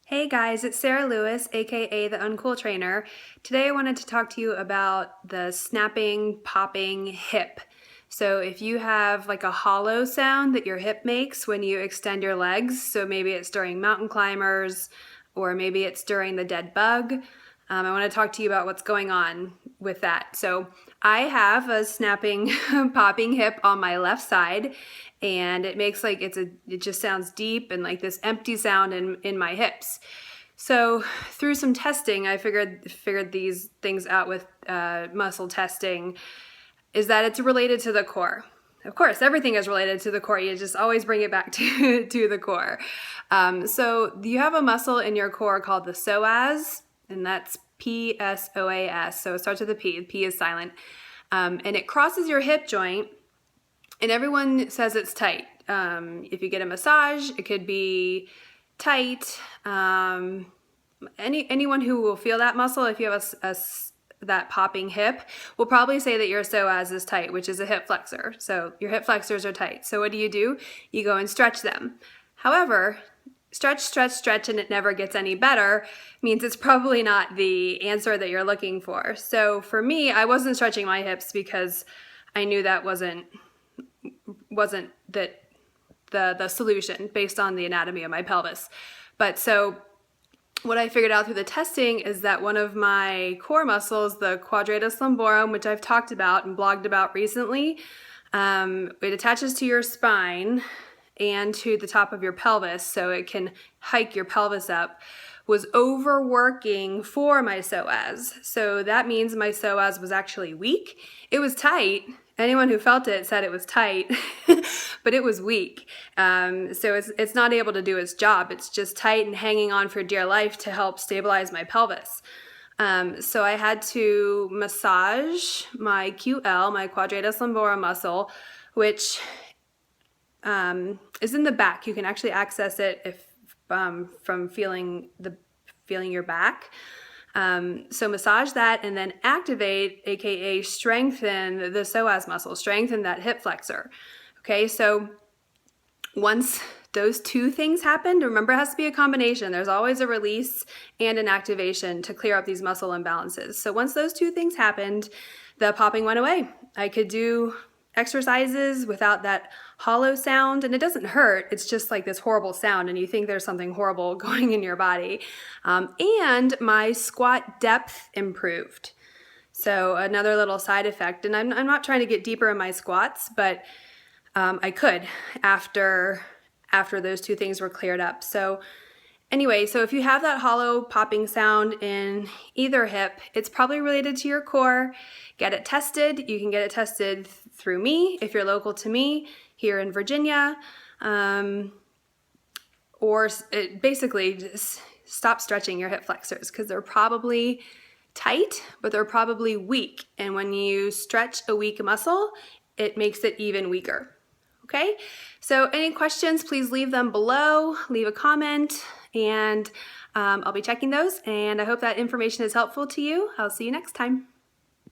Hey guys, it's Sarah Lewis, aka the Uncool Trainer. Today I wanted to talk to you about the snapping, popping hip. So if you have like a hollow sound that your hip makes when you extend your legs, so maybe it's during mountain climbers or maybe it's during the dead bug, I want to talk to you about what's going on with that. So I have a snapping, popping hip on my left side, and it makes like it just sounds deep and like this empty sound in my hips. So through some testing, I figured these things out with muscle testing, is that it's related to the core. Of course, everything is related to the core. You just always bring it back to the core. So you have a muscle in your core called the psoas, and that's psoas. So it starts with a P. The P is silent. And it crosses your hip joint, and everyone says it's tight. If you get a massage, it could be tight. Anyone who will feel that muscle, if you have that popping hip, will probably say that your psoas is tight, which is a hip flexor. So your hip flexors are tight. So what do? You go and stretch them. However, stretch, and it never gets any better means it's probably not the answer that you're looking for. So for me, I wasn't stretching my hips because I knew that wasn't the solution based on the anatomy of my pelvis. But so what I figured out through the testing is that one of my core muscles, the quadratus lumborum, which I've talked about and blogged about recently, it attaches to your spine and to the top of your pelvis, so it can hike your pelvis up, was overworking for my psoas. So that means my psoas was actually weak. It was tight. Anyone who felt it said it was tight, but it was weak. So it's not able to do its job. It's just tight and hanging on for dear life to help stabilize my pelvis. So I had to massage my QL, my quadratus lumborum muscle, which is in the back. You can actually access it if from feeling your back. So massage that and then activate, aka strengthen the psoas muscle, strengthen that hip flexor. Okay, so once those two things happened, remember it has to be a combination. There's always a release and an activation to clear up these muscle imbalances. So once those two things happened, the popping went away. I could do exercises without that hollow sound, and it doesn't hurt. It's just like this horrible sound, and you think there's something horrible going in your body. And my squat depth improved. So another little side effect, and I'm not trying to get deeper in my squats, but I could after those two things were cleared up. So anyway, so if you have that hollow popping sound in either hip, it's probably related to your core. Get it tested. You can get it tested through me if you're local to me here in Virginia. Basically just stop stretching your hip flexors because they're probably tight, but they're probably weak. And when you stretch a weak muscle, it makes it even weaker. Okay? So any questions, please leave them below. Leave a comment, and I'll be checking those. And I hope that information is helpful to you. I'll see you next time.